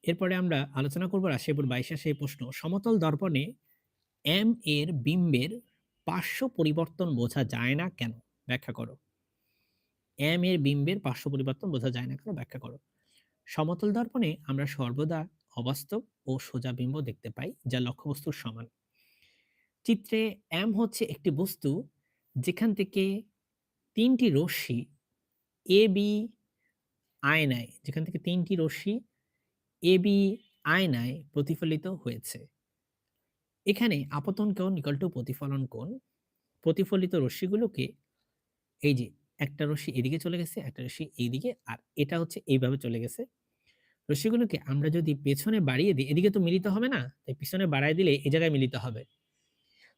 এরপরে আমরা আলোচনা করব রাশিয়াপুর ২২ সেই প্রশ্ন, সমতল দর্পণে এম এর বিম্বের পার্শ্ব পরিবর্তন বোঝা যায় না কেন? ব্যাখ্যা করো। এম এর বিম্বের পার্শ্ব পরিবর্তন বোঝা যায় না কেন? ব্যাখ্যা করো। সমতল দর্পণে আমরা সর্বদা অবাস্তব ও সোজা বিম্ব দেখতে পাই যা লক্ষ্যবস্তুর সমান। চিত্রে এম হচ্ছে একটি বস্তু যেখান থেকে ৩ টি রশ্মি এ বি আয়নায় যেখান থেকে ৩ টি রশ্মি এ বি আয়নায় প্রতিফলিত হয়েছে। এখানে আপতন কোণ ইকুয়াল টু প্রতিফলন কোণ। প্রতিফলিত রশ্মিগুলোকে এই যে একটা রশ্মি এদিকে চলে গেছে, একটা রশ্মি এইদিকে, আর এটা হচ্ছে এইভাবে চলে গেছে। রশ্মিগুলোকে আমরা যদি পেছনে বাড়িয়ে দিই, এদিকে তো মিলিত হবে না, তাই পিছনে বাড়ায় দিলে এই জায়গায় মিলিত হবে।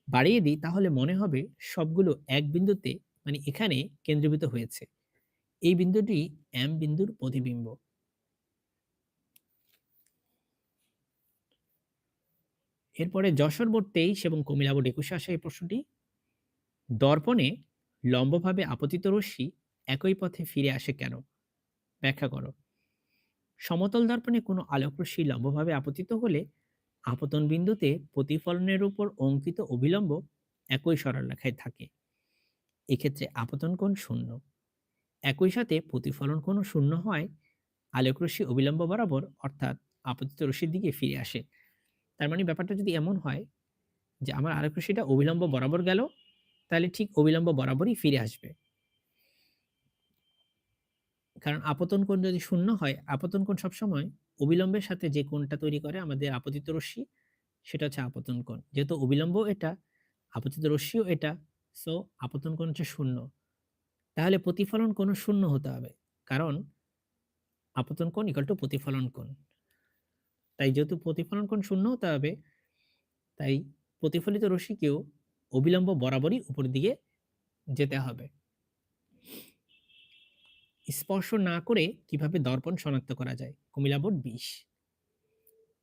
বাড়িয়ে দিই তাহলে মনে হবে সবগুলো এক বিন্দুতে, মানে এখানে কেন্দ্রীভূত হয়েছে। এই বিন্দুটি এম বিন্দুর প্রতিবিম্ব। এরপরে যশোর বোর্ড ২৩ এবং কুমিল্লা বোর্ড ২১ আসে এই প্রশ্নটি। দর্পণে লম্বভাবে আপতিত রশ্মি একই পথে ফিরে আসে কেন? ব্যাখ্যা করো। সমতল দর্পণে কোনো আলোকরশ্মি লম্বভাবে আপতিত হলে আপতন বিন্দুতে প্রতিফলনের উপর অঙ্কিত অভিলম্ব একই সরলরেখায় থাকে। এক্ষেত্রে আপতন কোণ শূন্য। একই সাথে প্রতিফলন কোণও শূন্য হয় আলোকরশ্মি অবিলম্ব বরাবর, অর্থাৎ আপতিত রশ্মির দিকে ফিরে আসে। তার মানে ব্যাপারটা যদি এমন হয় যে আমার আলোকরশ্মিটা অবিলম্ব বরাবর গেল, তাহলে ঠিক অবিলম্ব বরাবরই ফিরে আসবে। কারণ আপতন কোণ যদি শূন্য হয়, আপতন কোণ সবসময় অবিলম্বের সাথে যে কোণটা তৈরি করে আমাদের আপতিত রশ্মি, সেটা হচ্ছে আপতন কোণ। যেহেতু অবিলম্ব এটা, আপতিত রশ্মিও এটা, সো আপতন কোণ হচ্ছে শূন্য। তাহলে প্রতিফলন কোণও শূন্য হতে হবে। কারণ আপতন কোণ ইকুয়াল টু প্রতিফলন কোণ। তাই যেহেতু প্রতিফলন কোণ শূন্য হতে হবে, তাই প্রতিফলিত রশ্মিকেও অবিলম্ব বরাবরই উপরের দিকে যেতে হবে। স্পর্শ না করে কিভাবে দর্পণ শনাক্ত করা যায়? কুমিল্লা বোর্ড ২০।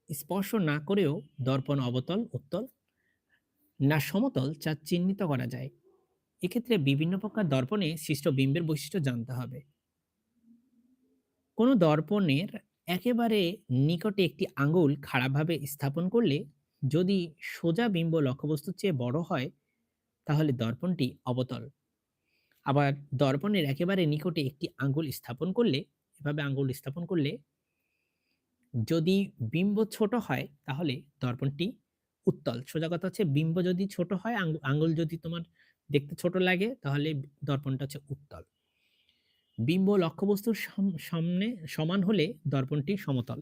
স্পর্শ না করেও দর্পণ অবতল, উত্তল না সমতল তা চিহ্নিত করা যায়। এক্ষেত্রে বিভিন্ন প্রকার দর্পণে সৃষ্ট বিম্বের বৈশিষ্ট্য জানতে হবে। কোনো দর্পণের একেবারে নিকটে একটি আঙ্গুল খাড়াভাবে স্থাপন করলে যদি সোজা বিম্ব লক্ষ্যবস্তুর চেয়ে বড় হয়, তাহলে দর্পণটি অবতল। আবার দর্পণের একেবারে নিকটে একটি আঙ্গুল স্থাপন করলে, এভাবে আঙ্গুল স্থাপন করলে যদি বিম্ব ছোট হয়, তাহলে দর্পণটি উত্তল। সোজা কথা হচ্ছে বিম্ব যদি ছোট হয়, আঙ্গুল যদি তোমার দেখতে ছোট লাগে, তাহলে দর্পণটা হচ্ছে উত্তল। বিম্ব লক্ষ্যবস্তুর সামনে সমান হলে দর্পণটি সমতল।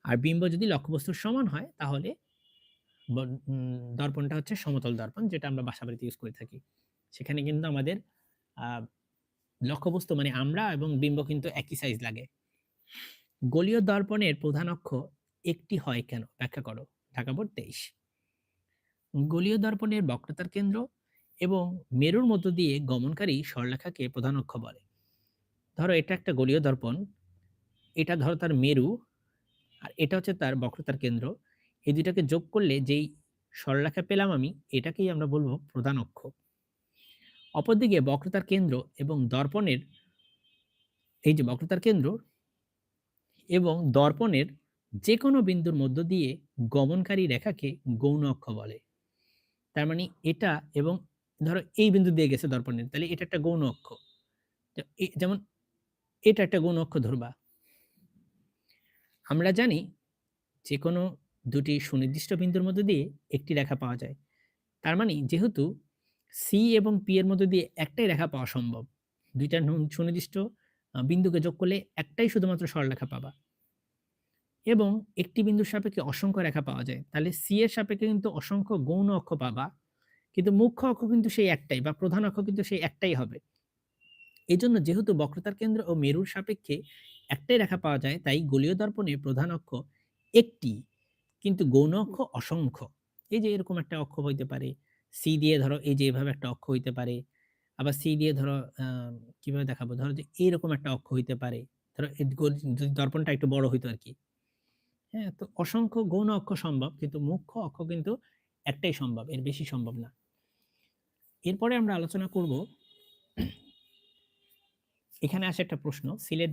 আর বিম্ব যদি লক্ষ্যবস্তুর সমান হয়, তাহলে দর্পণটা হচ্ছে সমতল দর্পণ, যেটা আমরা বাসাবাড়িতে ইউজ করে থাকি। সেখানে কিন্তু আমাদের আ লক্ষ্যবস্তু মানে আমরা এবং বিম্ব কিন্তু একই সাইজ লাগে। গোলীয় দর্পণের প্রধান অক্ষ একটি হয় কেন? ব্যাখ্যা করো। ঢাকা বোর্ড ২৩। গোলীয় দর্পণের বক্রতার কেন্দ্র এবং মেরুর মধ্য দিয়ে গমনকারী সরলরেখাকে প্রধান অক্ষ বলে। ধরো এটা একটা গোলীয় দর্পণ, এটা ধরো তার মেরু, আর এটা হচ্ছে তার বক্রতার কেন্দ্র। এই ২ টাকে যোগ করলে যেই সরলরেখা পেলাম আমি, এটাকেই আমরা বলব প্রধান অক্ষ। অপরদিকে বক্রতার কেন্দ্র এবং দর্পণের, এই যে বক্রতার কেন্দ্র এবং দর্পণের যেকোনো বিন্দুর মধ্য দিয়ে গমনকারী রেখাকে গৌণ অক্ষ বলে। তার মানে এটা এবং ধরো এই বিন্দু দিয়ে গেছে দর্পণের, তাহলে এটা একটা গৌণ অক্ষ। যেমন এটা একটা গৌণ অক্ষ ধরবা। আমরা জানি যেকোনো ২ টি সুনির্দিষ্ট বিন্দুর মধ্য দিয়ে একটি রেখা পাওয়া যায়। তার মানে যেহেতু সি এবং পি এর মধ্য দিয়ে একটাই রেখা পাওয়া সম্ভব, ২ টা সুনির্দিষ্ট বিন্দুকে যোগ করলে একটাই শুধুমাত্র সরলরেখা পাবা। এবং একটি বিন্দুর সাপেক্ষে অসংখ্য রেখা পাওয়া যায়। তাহলে সি এর সাপেক্ষে কিন্তু অসংখ্য গৌণ অক্ষ পাবা। কিন্তু মুখ্য অক্ষ কিন্তু সেই একটাই বা প্রধান অক্ষ কিন্তু সেই একটাই হবে। এজন্য যেহেতু বক্রতার কেন্দ্র ও মেরুর সাপেক্ষে একটাই রেখা পাওয়া যায়, তাই গোলীয় দর্পণে প্রধান অক্ষ একটি, কিন্তু গৌণ অক্ষ অসংখ্য। এই যে এরকম একটা অক্ষ হইতে পারে। সি দিয়ে ধরো এই যে এভাবে একটা অক্ষ হইতে পারে। আবার সি দিয়ে ধরো কিভাবে দেখাবো? ধরো যে এইরকম একটা অক্ষ হইতে পারে। ধরো যদি দর্পণটা একটু বড় হইতো আরকি। হ্যাঁ? তো অসংখ্য গৌণ অক্ষ সম্ভব, কিন্তু মুখ্য অক্ষ কিন্তু একটাই সম্ভব, এর বেশি সম্ভব না। এরপরে আমরা আলোচনা করব, এখানে আসে একটা প্রশ্ন, সিলেট